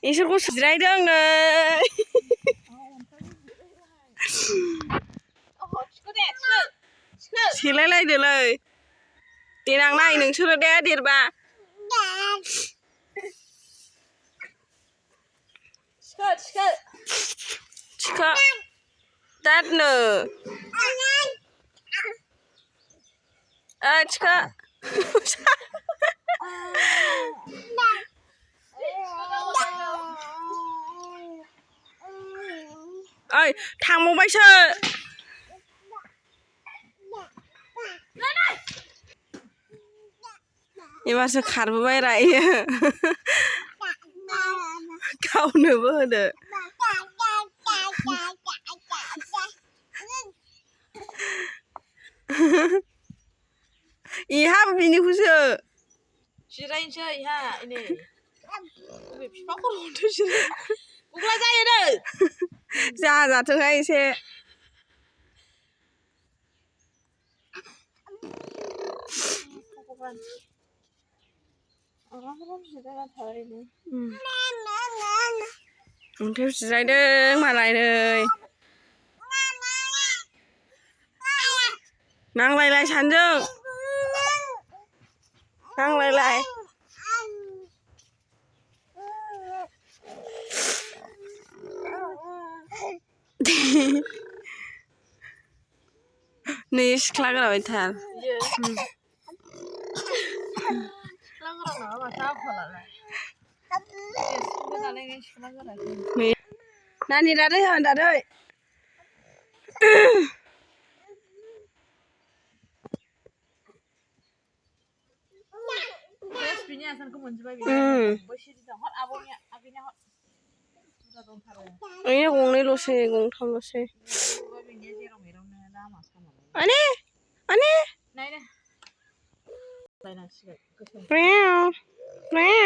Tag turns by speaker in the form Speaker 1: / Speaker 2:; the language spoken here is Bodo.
Speaker 1: इसोरखौ जिरायदों नै सेलायलायदोलै देनां नाय नोंसोरो दे देरबा थिखो दादनो थिखो ओइ थांबावबायसो एबारसो खारबोबाय रा इयो गावनोबो होदो इहाबो बिनिखौसो
Speaker 2: जिरायनोसै इहा नै बबे बिफां खर'आवथ' जिराय गुग्ला जायो नै
Speaker 1: जाथोंहाय एसे अन्थाइआव जिरायदों मालाय नै नांलायलाय सानैजों नांलायलाय नै सिख्ला गोराबायथार नानि दादै दादै
Speaker 2: बिनि आसानखौ मोनजोबबाय बैसोरनि हर आब'निया आगैनिया हर बुरजा दंथारो
Speaker 1: ओइ गंनैल'सै गंथामल'सै
Speaker 2: बिनिया जेराव मेरावनो लामा सामा
Speaker 1: आने आने
Speaker 2: नायनो लायनांसिगोन
Speaker 1: प्रेव प्रेव